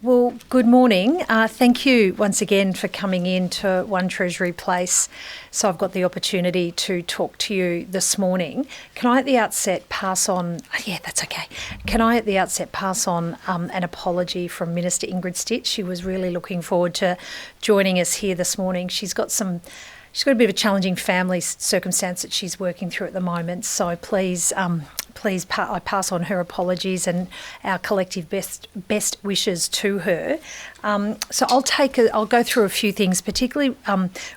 Well, good morning. Thank you once again for coming in to One Treasury Place. So I've got the opportunity to talk to you this morning. Can I at the outset pass on, that's okay. Can I at the outset pass on an apology from Minister Ingrid Stitt? She was really looking forward to joining us here this morning. She's got a bit of a challenging family circumstance that she's working through at the moment. So please, I pass on her apologies and our collective best wishes to her. So I'll go through a few things, particularly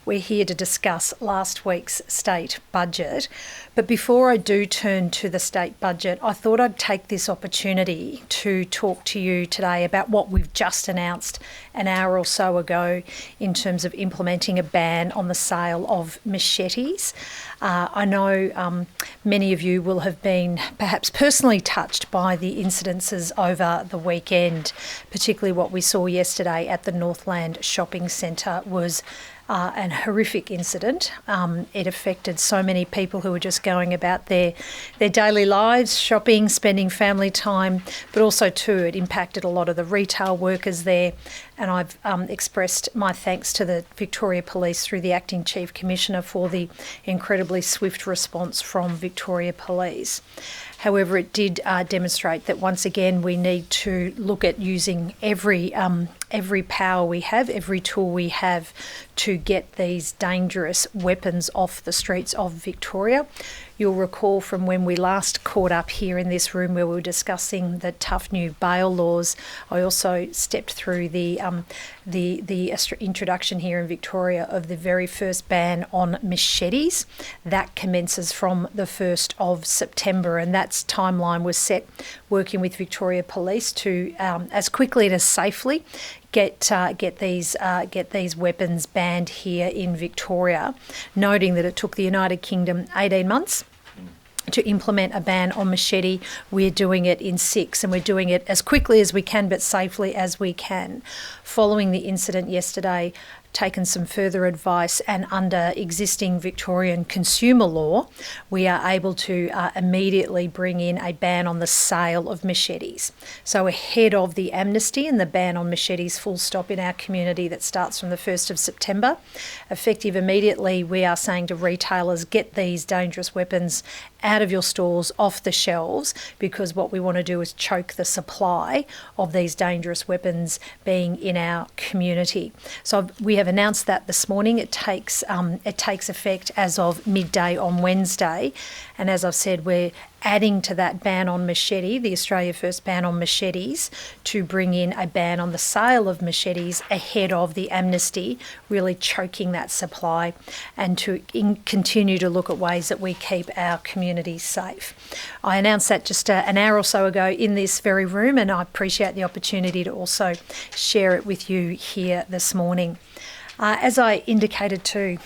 we're here to discuss last week's state budget. But before I do turn to the state budget, I thought I'd take this opportunity to talk to you today about what we've just announced an hour or so ago in terms of implementing a ban on the sale of machetes. I know many of you will have been perhaps personally touched by the incidences over the weekend, particularly what we saw yesterday at the Northland Shopping Centre was an horrific incident. It affected so many people who were just going about their daily lives, shopping, spending family time, but also too it impacted a lot of the retail workers there. And I've expressed my thanks to the Victoria Police through the Acting Chief Commissioner for the incredibly swift response from Victoria Police. However, it did demonstrate that once again we need to look at using every power we have, every tool we have to get these dangerous weapons off the streets of Victoria. You'll recall from when we last caught up here in this room where we were discussing the tough new bail laws. I also stepped through the introduction here in Victoria of the very first ban on machetes. That commences from the 1st of September, and that's timeline was set working with Victoria Police to as quickly and as safely get these weapons banned here in Victoria, noting that it took the United Kingdom 18 months to implement a ban on machete. We're doing it in 6, and we're doing it as quickly as we can but safely as we can. Following the incident yesterday, taken some further advice, and under existing Victorian consumer law, we are able to immediately bring in a ban on the sale of machetes. So ahead of the amnesty and the ban on machetes full stop in our community that starts from the 1st of September, effective immediately, we are saying to retailers, get these dangerous weapons out of your stores, off the shelves, because what we want to do is choke the supply of these dangerous weapons being in our community. So we have announced that this morning. It takes effect as of midday on Wednesday, and as I've said, we're adding to that ban on machete, the Australia First ban on machetes, to bring in a ban on the sale of machetes ahead of the amnesty, really choking that supply, and to continue to look at ways that we keep our communities safe. I announced that just an hour or so ago in this very room, and I appreciate the opportunity to also share it with you here this morning. As I indicated too,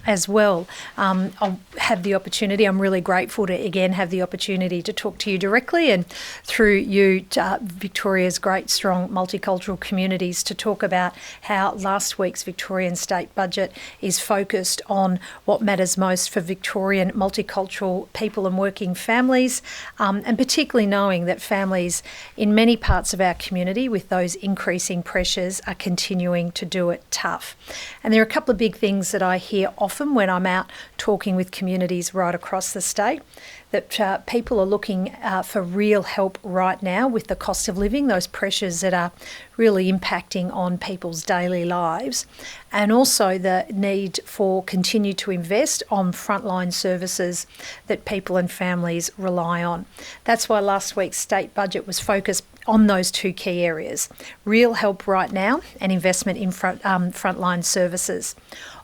as well, I'll have the opportunity. I'm really grateful to again have the opportunity to talk to you directly and through you to Victoria's great strong multicultural communities to talk about how last week's Victorian state budget is focused on what matters most for Victorian multicultural people and working families, and particularly knowing that families in many parts of our community with those increasing pressures are continuing to do it tough. And there are a couple of big things that I hear often when I'm out talking with communities right across the state, that people are looking for real help right now with the cost of living, those pressures that are really impacting on people's daily lives, and also the need for continue to invest on frontline services that people and families rely on. That's why last week's state budget was focused on those two key areas, real help right now and investment in frontline services.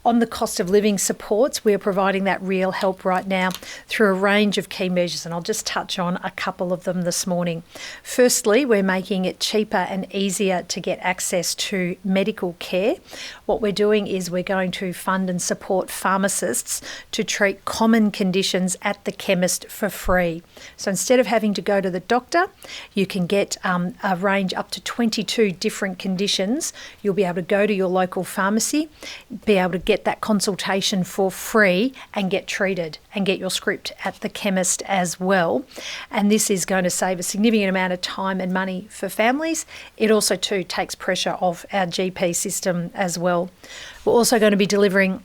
On the cost of living supports, we are providing that real help right now through a range of key measures, and I'll just touch on a couple of them this morning. Firstly, we're making it cheaper and easier to get access to medical care. What we're doing is we're going to fund and support pharmacists to treat common conditions at the chemist for free. So instead of having to go to the doctor, you can get a range up to 22 different conditions. You'll be able to go to your local pharmacy, be able to get get that consultation for free and get treated and get your script at the chemist as well. And this is going to save a significant amount of time and money for families. It also too takes pressure off our GP system as well. We're also going to be delivering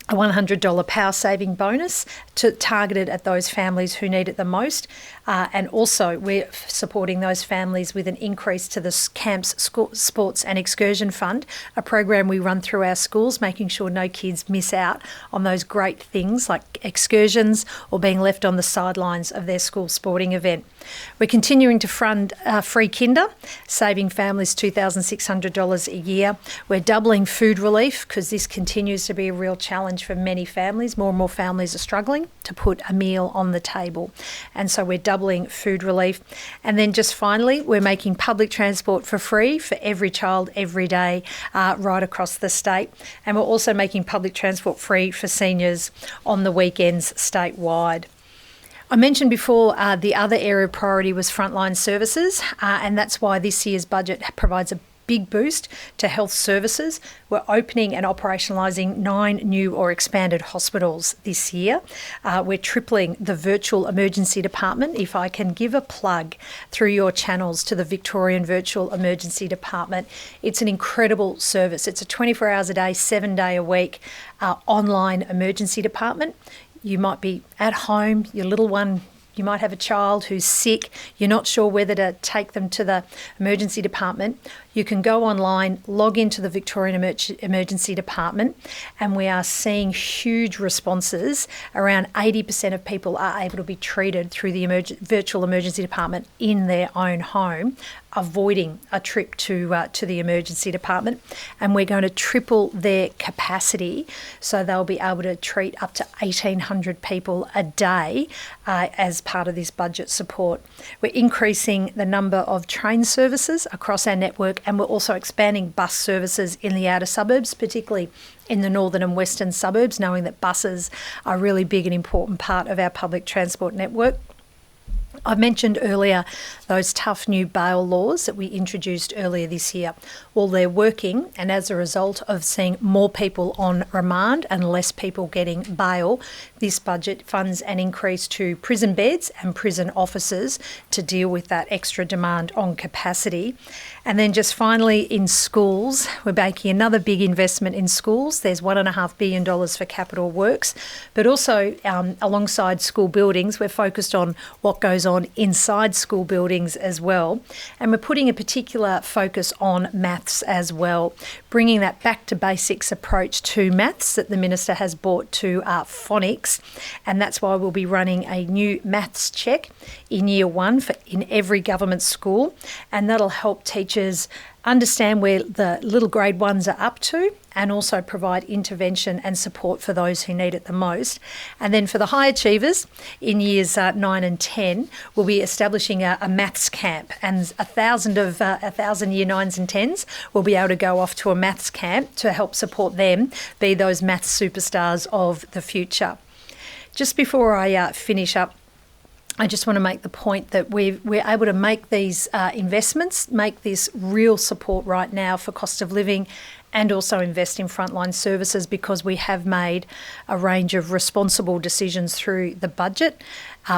a $100 power saving bonus targeted at those families who need it the most. And also we're supporting those families with an increase to the Camps Sports and Excursion Fund, a program we run through our schools, making sure no kids miss out on those great things like excursions or being left on the sidelines of their school sporting event. We're continuing to fund free kinder, saving families $2,600 a year. We're doubling food relief because this continues to be a real challenge for many families. More and more families are struggling to put a meal on the table. And so we're doubling food relief. And then just finally, we're making public transport for free for every child every day right across the state. And we're also making public transport free for seniors on the weekends statewide. I mentioned before the other area of priority was frontline services, and that's why this year's budget provides a big boost to health services. We're opening and operationalising 9 new or expanded hospitals this year. We're tripling the virtual emergency department. If I can give a plug through your channels to the Victorian Virtual Emergency Department, it's an incredible service. It's a 24 hours a day, 7 day a week online emergency department. You might be at home, your little one, you might have a child who's sick, you're not sure whether to take them to the emergency department. You can go online, log into the Victorian Emergency Department, and we are seeing huge responses. Around 80% of people are able to be treated through the Virtual Emergency Department in their own home, avoiding a trip to the emergency department. And we're going to triple their capacity, so they'll be able to treat up to 1,800 people a day as part of this budget support. We're increasing the number of train services across our network, and we're also expanding bus services in the outer suburbs, particularly in the northern and western suburbs, knowing that buses are a really big and important part of our public transport network. I mentioned earlier those tough new bail laws that we introduced earlier this year. Well, they're working, and as a result of seeing more people on remand and less people getting bail, this budget funds an increase to prison beds and prison officers to deal with that extra demand on capacity. And then just finally in schools, we're making another big investment in schools. There's $1.5 billion for capital works, but also alongside school buildings, we're focused on what goes on inside school buildings as well. And we're putting a particular focus on maths as well, bringing that back to basics approach to maths that the Minister has brought to phonics. And that's why we'll be running a new maths check in year 1 in every government school. And that'll help teachers understand where the little grade 1s are up to, and also provide intervention and support for those who need it the most. And then for the high achievers in years 9 and 10, we'll be establishing a maths camp, and 1,000 year 9s and 10s will be able to go off to a maths camp to help support them be those maths superstars of the future. Just before I finish up, I just want to make the point that we're able to make these investments, make this real support right now for cost of living, and also invest in frontline services, because we have made a range of responsible decisions through the budget.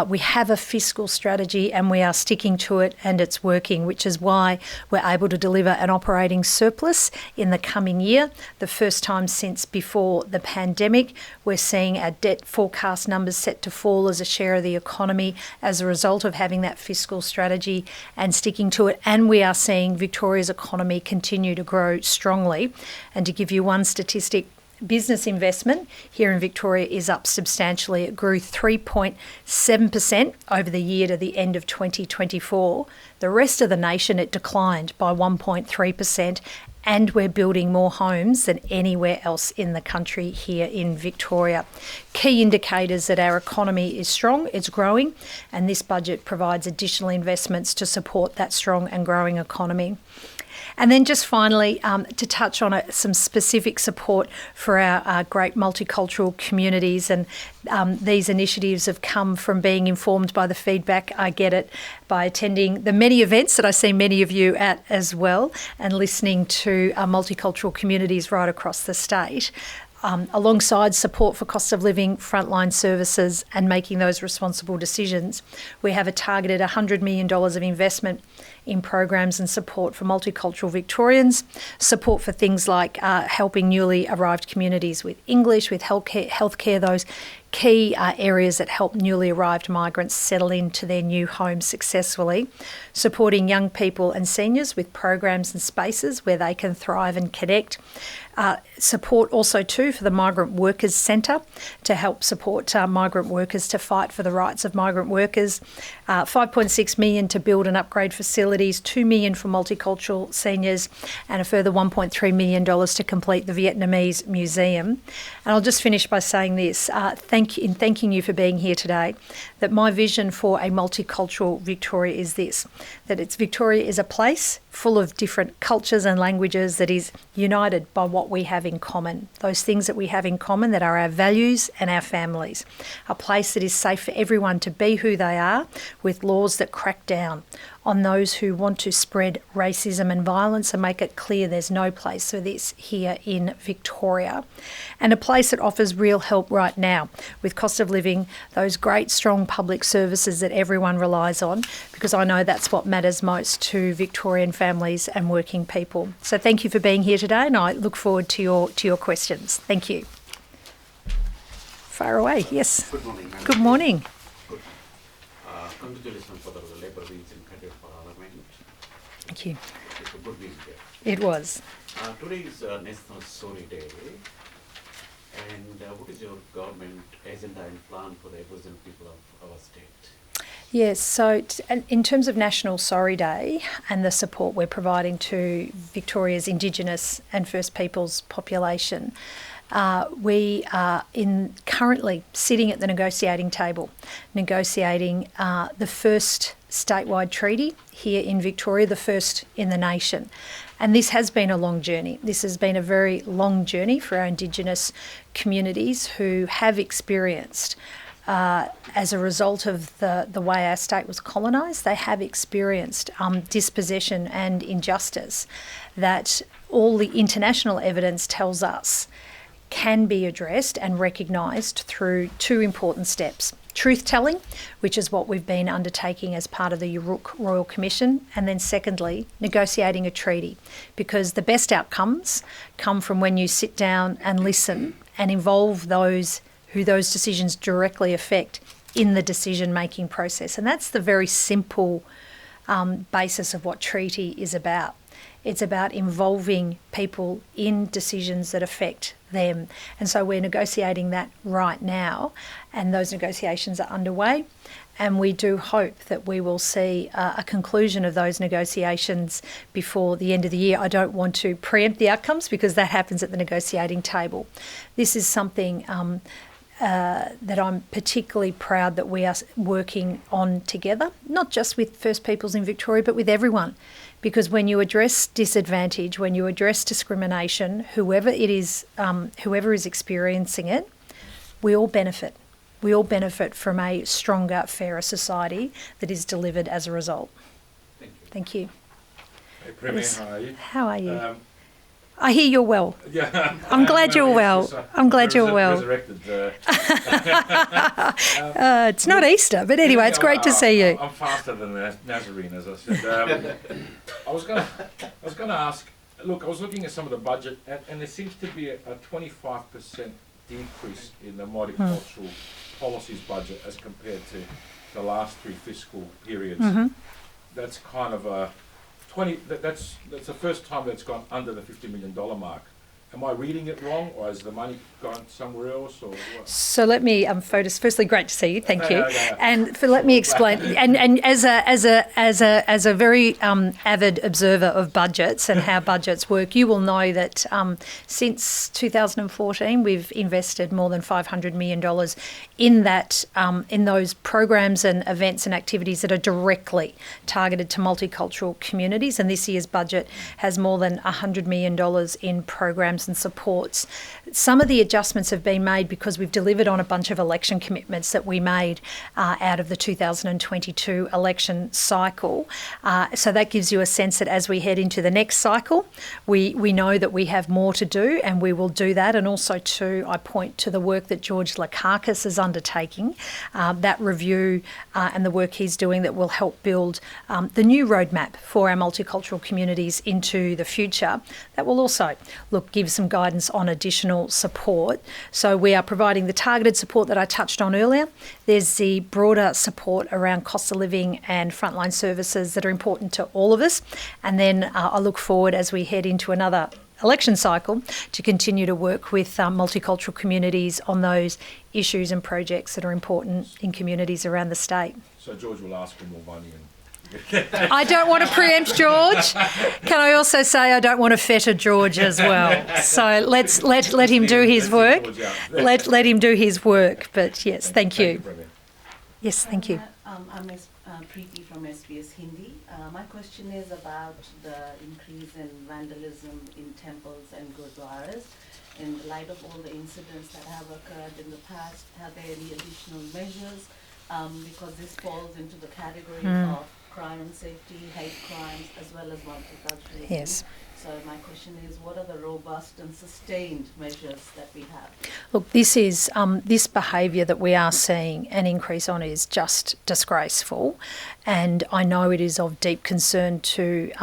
We have a fiscal strategy and we are sticking to it, and it's working, which is why we're able to deliver an operating surplus in the coming year. The first time since before the pandemic. We're seeing our debt forecast numbers set to fall as a share of the economy as a result of having that fiscal strategy and sticking to it. And we are seeing Victoria's economy continue to grow strongly. And to give you one statistic, business investment here in Victoria is up substantially. It grew 3.7% over the year to the end of 2024. The rest of the nation, it declined by 1.3%, and we're building more homes than anywhere else in the country here in Victoria. Key indicators that our economy is strong, it's growing, and this budget provides additional investments to support that strong and growing economy. And then just finally, to touch on some specific support for our great multicultural communities. And these initiatives have come from being informed by the feedback I get it by attending the many events that I see many of you at as well, and listening to multicultural communities right across the state. alongside support for cost of living, frontline services and making those responsible decisions, we have a targeted $100 million of investment in programs and support for multicultural Victorians, support for things like helping newly arrived communities with English, with healthcare, those key areas that help newly arrived migrants settle into their new homes successfully, supporting young people and seniors with programs and spaces where they can thrive and connect. Support also too for the Migrant Workers Centre to help support migrant workers to fight for the rights of migrant workers. $5.6 million to build and upgrade facilities, $2 million for multicultural seniors, and a further $1.3 million to complete the Vietnamese Museum. And I'll just finish by saying this, thanking you for being here today, that my vision for a multicultural Victoria is this, that Victoria is a place full of different cultures and languages that is united by what we have in common, those things that we have in common that are our values and our families. A place that is safe for everyone to be who they are, with laws that crack down on those who want to spread racism and violence and make it clear there's no place for this here in Victoria. And a place that offers real help right now with cost of living, those great strong public services that everyone relies on, because I know that's what matters most to Victorian families and working people. So thank you for being here today, and I look forward to your questions. Thank you. Far away, yes. Good morning, ma'am. Good morning. Good. Congratulations for the Labour wins in Federal Parliament. Thank you. It's a good win here. It was. Today is National Sorry Day. And what is your government agenda and plan for the Aboriginal people of our state? Yes, so in terms of National Sorry Day and the support we're providing to Victoria's Indigenous and First Peoples population, we are currently sitting at the negotiating table, negotiating the first statewide treaty here in Victoria, the first in the nation. And this has been a long journey. This has been a very long journey for our Indigenous communities who have experienced, as a result of the way our state was colonised, they have experienced dispossession and injustice that all the international evidence tells us can be addressed and recognised through two important steps. Truth-telling, which is what we've been undertaking as part of the Yurruk Royal Commission, and then secondly, negotiating a treaty, because the best outcomes come from when you sit down and listen and involve those who those decisions directly affect in the decision-making process. And that's the very simple basis of what treaty is about. It's about involving people in decisions that affect them. And so we're negotiating that right now, and those negotiations are underway. And we do hope that we will see a conclusion of those negotiations before the end of the year. I don't want to preempt the outcomes because that happens at the negotiating table. This is something that I'm particularly proud that we are working on together, not just with First Peoples in Victoria, but with everyone. Because when you address disadvantage, when you address discrimination, whoever it is, whoever is experiencing it, we all benefit. We all benefit from a stronger, fairer society that is delivered as a result. Thank you. Thank you. Hey, Premier, how are you? How are you? I hear you're well. Yeah, I'm glad you're well. I'm glad you're well. Resurrected. It's not Easter, but anyway, it's great to see you. I'm faster than the Nazarene, as I said. I was going to ask. Look, I was looking at some of the budget, and there seems to be a 25% decrease in the multicultural policies budget as compared to the last three fiscal periods. Mm-hmm. That's kind of a 20. That's the first time that's gone under the $50 million mark. Am I reading it wrong, or has the money gone somewhere else, or what? So let me firstly, great to see you. Thank you. And let me explain. And as a very avid observer of budgets and how budgets work, you will know that since 2014 we've invested more than $500 million in that in those programs and events and activities that are directly targeted to multicultural communities. And this year's budget has more than $100 million in programs programs and supports. Some of the adjustments have been made because we've delivered on a bunch of election commitments that we made out of the 2022 election cycle. So that gives you a sense that as we head into the next cycle, we know that we have more to do, and we will do that. And also too, I point to the work that George Lakakis is undertaking, that review and the work he's doing that will help build the new roadmap for our multicultural communities into the future. That will also give some guidance on additional support. So we are providing the targeted support that I touched on earlier. There's the broader support around cost of living and frontline services that are important to all of us. And then I look forward as we head into another election cycle to continue to work with multicultural communities on those issues and projects that are important in communities around the state. So George will ask for more money. I don't want to preempt George. Can I also say I don't want to fetter George as well? So let him do his work. Let him do his work. But yes, thank you. Yes, thank you. I'm Preeti from SBS Hindi. My question is about the increase in vandalism in temples and gurdwaras. In light of all the incidents that have occurred in the past, are there any additional measures? Because this falls into the category of crime and safety, hate crimes, as well as multiculturalism. Yes. So my question is, what are the robust and sustained measures that we have? Look, this behaviour that we are seeing an increase on is just disgraceful, and I know it is of deep concern to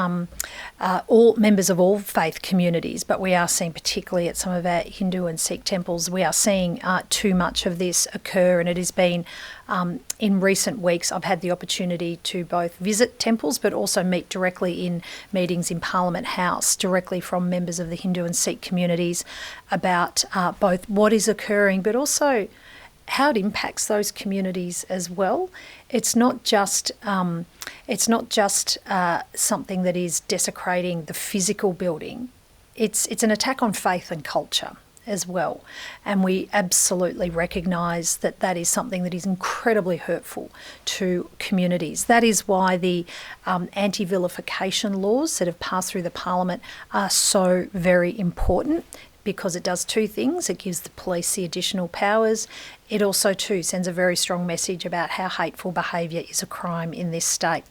all members of all faith communities, but we are seeing, particularly at some of our Hindu and Sikh temples, we are seeing too much of this occur, and it has been in recent weeks I've had the opportunity to both visit temples but also meet directly in meetings in Parliament House directly from members of the Hindu and Sikh communities about both what is occurring but also how it impacts those communities as well. It's not just something that is desecrating the physical building. It's an attack on faith and culture as well. And we absolutely recognise that that is something that is incredibly hurtful to communities. That is why the anti-vilification laws that have passed through the Parliament are so very important, because it does two things. It gives the police the additional powers. It also too sends a very strong message about how hateful behaviour is a crime in this state.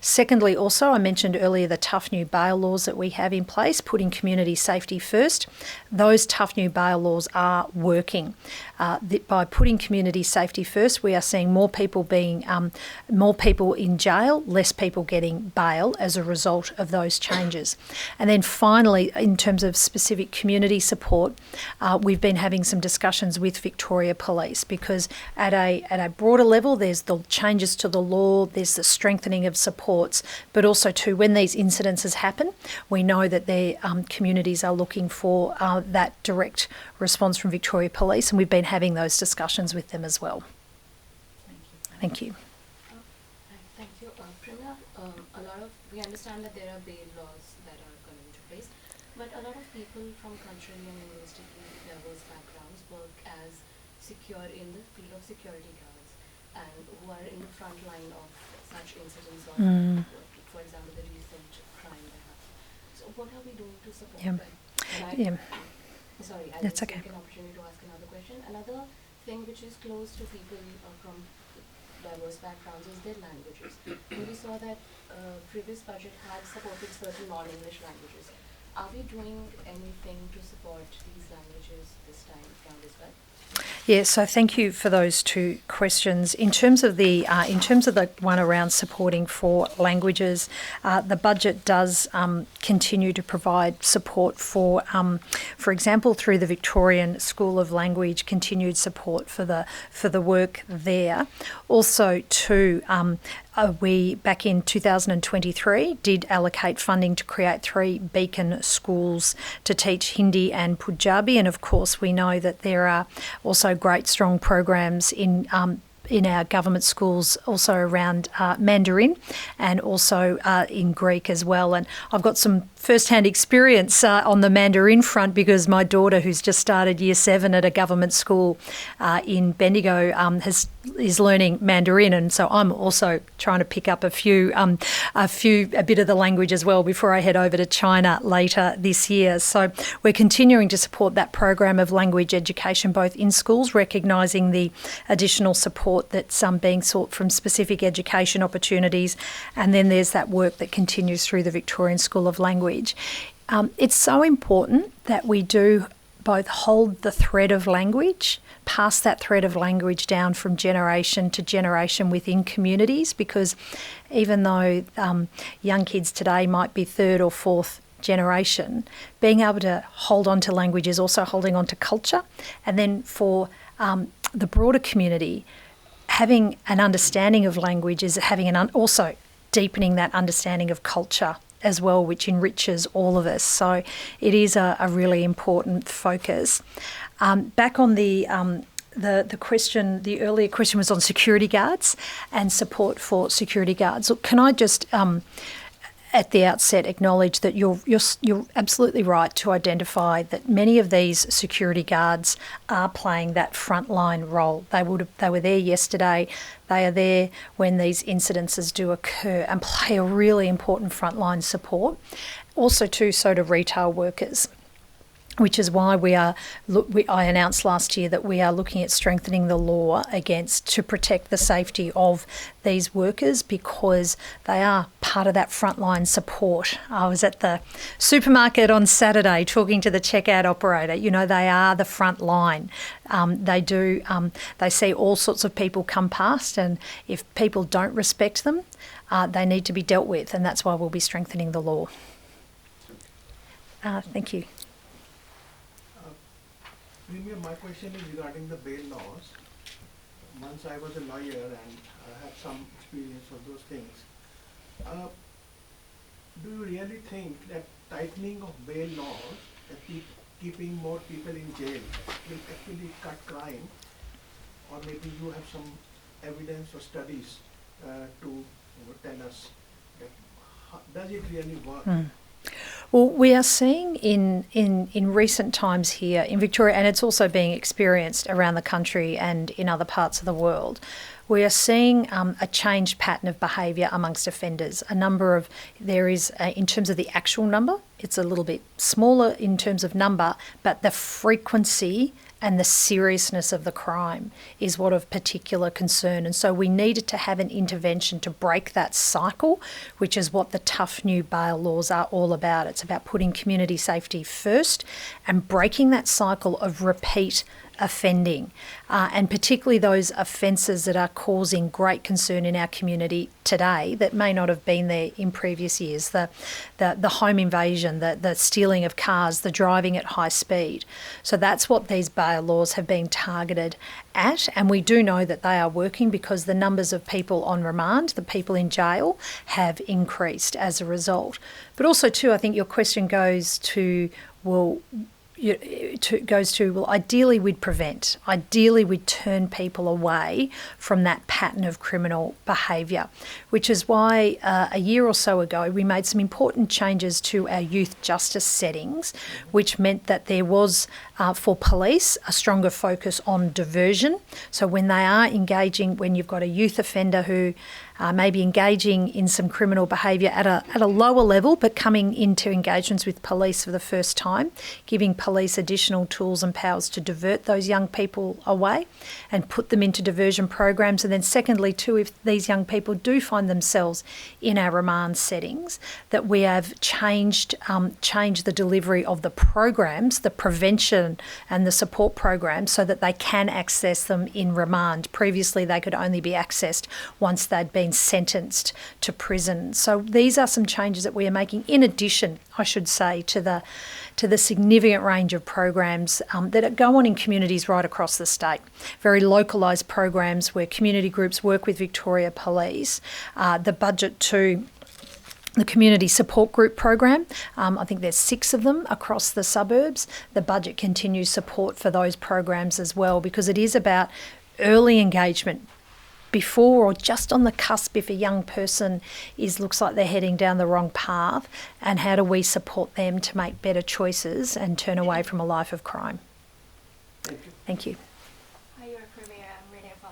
Secondly, also, I mentioned earlier the tough new bail laws that we have in place, putting community safety first. Those tough new bail laws are working. By putting community safety first, we are seeing more people in jail, less people getting bail as a result of those changes. And then finally, in terms of specific community support, we've been having some discussions with Victoria Police, because at a broader level, there's the changes to the law, there's the strengthening of supports, but also too, when these incidences happen, we know that their communities are looking for that direct response from Victoria Police, and we've been having those discussions with them as well. Thank you. Thank you. Prima, we understand that there are bail laws that are coming into place, but a lot of people from culturally and linguistically diverse backgrounds work as in the field of security guards, and who are in the front line of such incidents, or for example, the recent crime that happened. So what are we doing to support them? Sorry, I will take an opportunity to ask another question. Another thing which is close to people from diverse backgrounds is their languages. We saw that previous budget had supported certain non-English languages. Are we doing anything to support these languages this time around as well? Yeah, so thank you for those two questions. In terms of the one around supporting for languages, the budget does continue to provide support for example, through the Victorian School of Language, continued support for the work there. Also, too. We, back in 2023, did allocate funding to create 3 beacon schools to teach Hindi and Punjabi, and of course we know that there are also great strong programs in our government schools also around Mandarin and also in Greek as well. And I've got some first-hand experience on the Mandarin front, because my daughter, who's just started Year 7 at a government school in Bendigo, has is learning Mandarin, and so I'm also trying to pick up a bit of the language as well before I head over to China later this year. So we're continuing to support that program of language education both in schools, recognising the additional support that's being sought from specific education opportunities, and then there's that work that continues through the Victorian School of Language. It's so important that we do both hold the thread of language, pass that thread of language down from generation to generation within communities, because even though young kids today might be third or fourth generation, being able to hold on to language is also holding on to culture. And then for the broader community, having an understanding of language is having also deepening that understanding of culture as well, which enriches all of us. So it is a really important focus. Back on the question, the earlier question was on security guards and support for security guards. Look, can I just at the outset acknowledge that you're absolutely right to identify that many of these security guards are playing that frontline role. They were there yesterday. They are there when these incidences do occur and play a really important frontline support. Also too, so do retail workers, which is why I announced last year that we are looking at strengthening the law to protect the safety of these workers, because they are part of that frontline support. I was at the supermarket on Saturday talking to the checkout operator. You know, they are the front line. They see all sorts of people come past, and if people don't respect them, they need to be dealt with, and that's why we'll be strengthening the law. Thank you. Premier, my question is regarding the bail laws. Once I was a lawyer and I had some experience of those things. Do you really think that tightening of bail laws, that keeping more people in jail, will actually cut crime? Or maybe you have some evidence or studies to tell us that does it really work? Well, we are seeing in recent times here in Victoria, and it's also being experienced around the country and in other parts of the world, we are seeing a changed pattern of behaviour amongst offenders. There is, in terms of the actual number, it's a little bit smaller in terms of number, but the frequency and the seriousness of the crime is what of particular concern. And so we needed to have an intervention to break that cycle, which is what the tough new bail laws are all about. It's about putting community safety first and breaking that cycle of repeat offending, and particularly those offences that are causing great concern in our community today that may not have been there in previous years. The home invasion, the stealing of cars, the driving at high speed. So that's what these bail laws have been targeted at, and we do know that they are working because the numbers of people on remand, the people in jail, have increased as a result. But also too, I think your question goes to, well, ideally we'd prevent. Ideally we'd turn people away from that pattern of criminal behaviour, which is why a year or so ago we made some important changes to our youth justice settings, which meant that there was, for police, a stronger focus on diversion. So when they are engaging, when you've got a youth offender who may be engaging in some criminal behaviour at a lower level, but coming into engagements with police for the first time, giving police additional tools and powers to divert those young people away and put them into diversion programs. And then secondly too, if these young people do find themselves in our remand settings, that we have changed the delivery of the programs, the prevention and the support programs, so that they can access them in remand. Previously they could only be accessed once they'd been sentenced to prison. So these are some changes that we are making, in addition, I should say, to the significant range of programs that go on in communities right across the state. Very localised programs where community groups work with Victoria Police. The budget to the community support group program, I think there's 6 of them across the suburbs. The budget continues support for those programs as well, because it is about early engagement before or just on the cusp if a young person looks like they're heading down the wrong path, and how do we support them to make better choices and turn away from a life of crime. Thank you. Thank you. Hi, Your Premier. I'm Renee from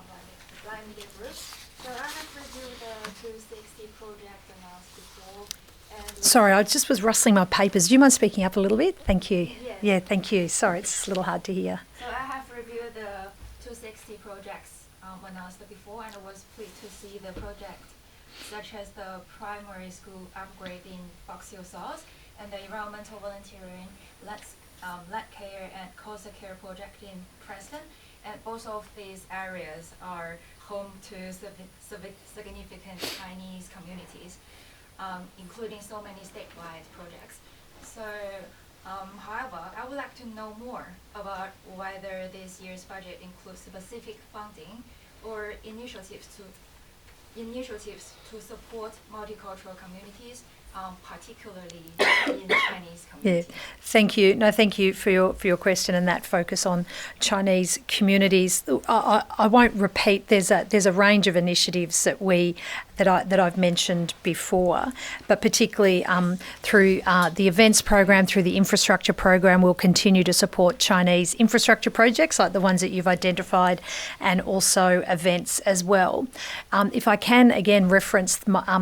Sorry, I just was rustling my papers. Do you mind speaking up a little bit? Thank you. Yes. Yeah, thank you. Sorry, it's a little hard to hear. So I have reviewed the 260 projects announced before, and I was pleased to see the project such as the primary school upgrade in Box Hill South and the environmental volunteering, lead care and coastal care project in Preston. And both of these areas are home to significant Chinese communities, including so many statewide projects. So, however, I would like to know more about whether this year's budget includes specific funding or initiatives to support multicultural communities, particularly in Chinese Yeah, communities. thank you. No, thank you for your question and that focus on Chinese communities. I won't repeat. There's a range of initiatives that I've mentioned before, but particularly through the events program, through the infrastructure program, we'll continue to support Chinese infrastructure projects like the ones that you've identified, and also events as well. If I can again reference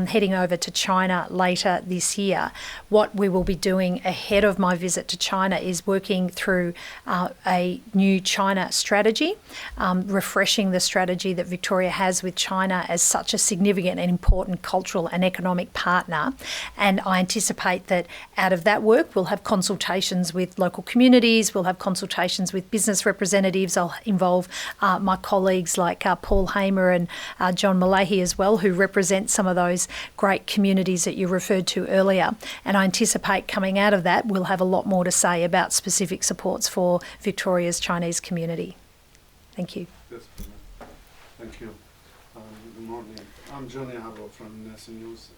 heading over to China later this year, what we will be doing ahead of my visit to China is working through a new China strategy, refreshing the strategy that Victoria has with China as such a significant and important cultural and economic partner. And I anticipate that out of that work, we'll have consultations with local communities, we'll have consultations with business representatives. I'll involve my colleagues like Paul Hamer and John Malahy as well, who represent some of those great communities that you referred to earlier. And I anticipate coming out of that, we'll have a lot more to say about specific supports for Victoria's Chinese community. Thank you. Yes, thank you. Good morning. I'm Johnny Harbour from Nelson News.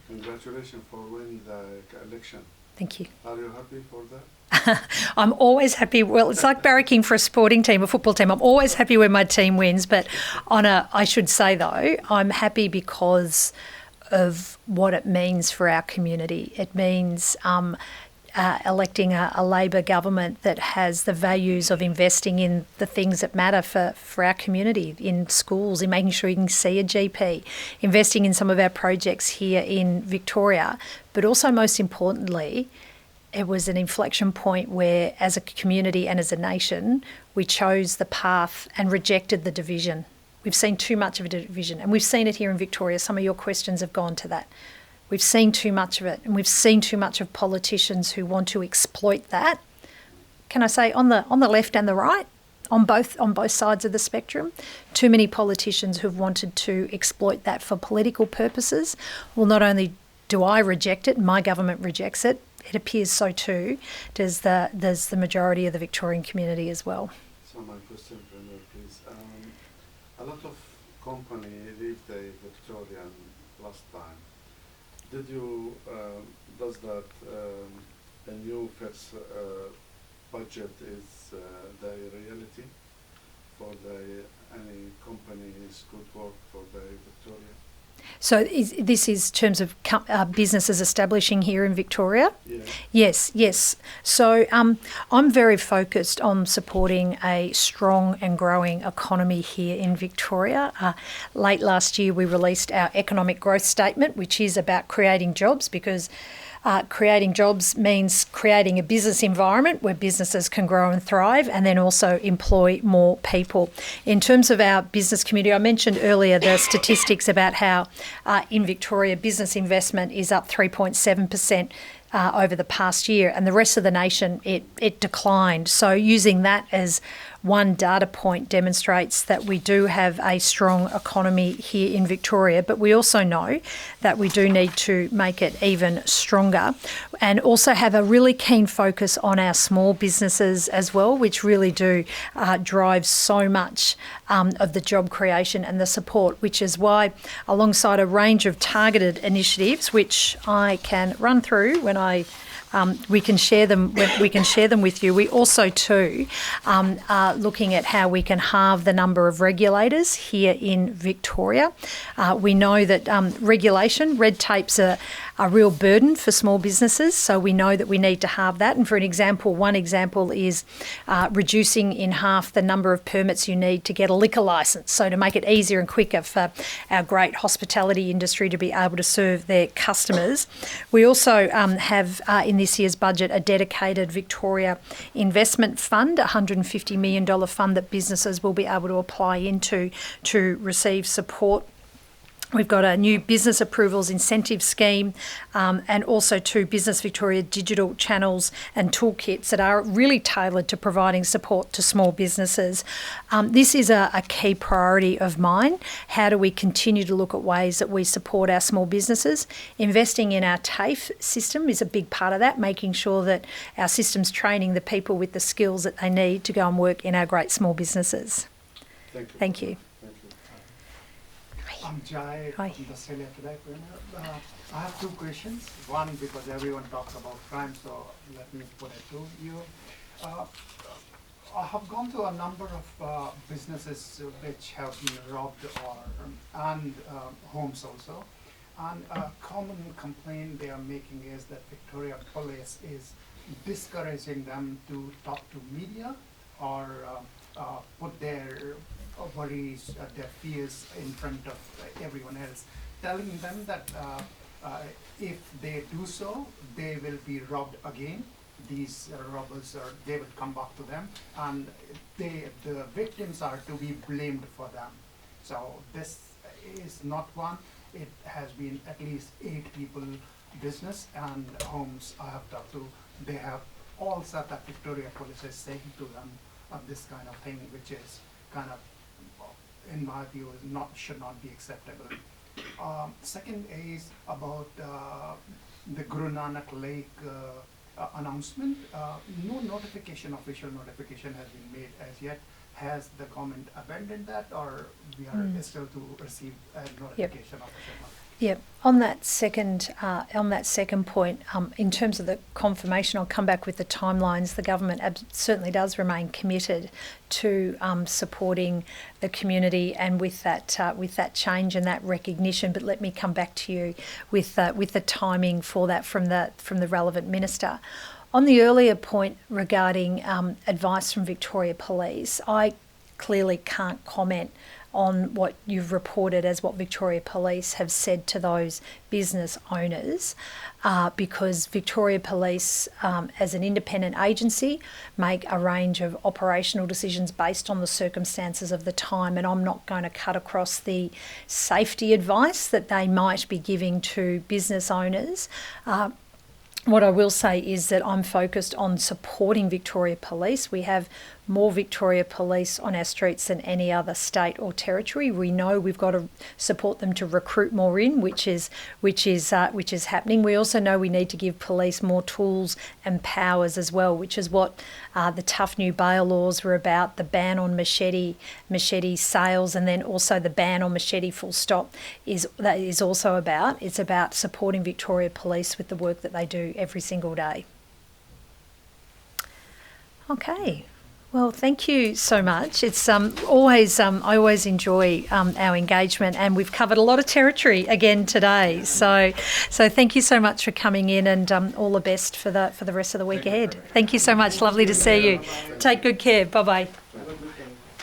Congratulations for winning the election. Thank you. Are you happy for that? I'm always happy. Well, it's like barracking for a sporting team, a football team. I'm always happy when my team wins. But I should say though, I'm happy because of what it means for our community. It means electing a Labor government that has the values of investing in the things that matter for our community, in schools, in making sure you can see a GP, investing in some of our projects here in Victoria. But also, most importantly, it was an inflection point where, as a community and as a nation, we chose the path and rejected the division. We've seen too much of a division, and we've seen it here in Victoria. Some of your questions have gone to that. We've seen too much of it, and we've seen too much of politicians who want to exploit that. Can I say on the left and the right, on both sides of the spectrum, too many politicians who've wanted to exploit that for political purposes. Well, not only do I reject it, my government rejects it. It appears so too does the majority of the Victorian community as well. So my question, Premier, please. A lot of company leave the Victorian last time. Does that a new first budget is the reality for any companies could work for the Victoria? So this is in terms of businesses establishing here in Victoria? Yeah. Yes. So I'm very focused on supporting a strong and growing economy here in Victoria. Late last year we released our economic growth statement, which is about creating jobs, because creating jobs means creating a business environment where businesses can grow and thrive, and then also employ more people. In terms of our business community, I mentioned earlier the statistics about how in Victoria business investment is up 3.7% over the past year, and the rest of the nation it declined. So using that as one data point demonstrates that we do have a strong economy here in Victoria, but we also know that we do need to make it even stronger, and also have a really keen focus on our small businesses as well, which really do drive so much of the job creation and the support, which is why, alongside a range of targeted initiatives, which I can run through when we can share them with you. We also too are looking at how we can halve the number of regulators here in Victoria. We know that red tape's a real burden for small businesses. So we know that we need to halve that. And for one example is reducing in half the number of permits you need to get a liquor licence. So to make it easier and quicker for our great hospitality industry to be able to serve their customers. We also have in this year's budget a dedicated Victoria Investment Fund, $150 million fund that businesses will be able to apply into to receive support. We've got a new business approvals incentive scheme and also 2 Business Victoria digital channels and toolkits that are really tailored to providing support to small businesses. This is a key priority of mine. How do we continue to look at ways that we support our small businesses? Investing in our TAFE system is a big part of that, making sure that our system's training the people with the skills that they need to go and work in our great small businesses. Thank you. Thank you. I'm Jai Hi. from the Australia Today. I have 2 questions. One, because everyone talks about crime, so let me put it to you. I have gone to a number of businesses which have been robbed and homes also. And a common complaint they are making is that Victoria Police is discouraging them to talk to media or put their worries, their fears in front of everyone else, telling them that if they do so, they will be robbed again. These robbers, they will come back to them, and the victims are to be blamed for them. So this is not one. It has been at least 8 people, business and homes I have talked to. They have all said that Victoria Police is saying to them this kind of thing, which is kind of, in my view, should not be acceptable. Second is about the Guru Nanak Lake announcement. No official notification has been made as yet. Has the government abandoned that, or we are still to receive a notification of it? Yep. On that second point, in terms of the confirmation, I'll come back with the timelines. The government certainly does remain committed to supporting the community and with that change and that recognition. But let me come back to you with the timing for that from the relevant minister. On the earlier point regarding advice from Victoria Police, I clearly can't comment on what you've reported as what Victoria Police have said to those business owners because Victoria Police, as an independent agency, make a range of operational decisions based on the circumstances of the time, and I'm not going to cut across the safety advice that they might be giving to business owners. What I will say is that I'm focused on supporting Victoria Police. We have more Victoria Police on our streets than any other state or territory. We know we've got to support them to recruit more in, which is happening. We also know we need to give police more tools and powers as well, which is what the tough new bail laws were about, the ban on machete sales, and then also the ban on machete full stop is also about. It's about supporting Victoria Police with the work that they do every single day. Okay. Well, thank you so much. It's always I always enjoy our engagement, and we've covered a lot of territory again today. So thank you so much for coming in, and all the best for the rest of the week ahead. Thank you so much. Lovely to see you. Take good care. Bye bye.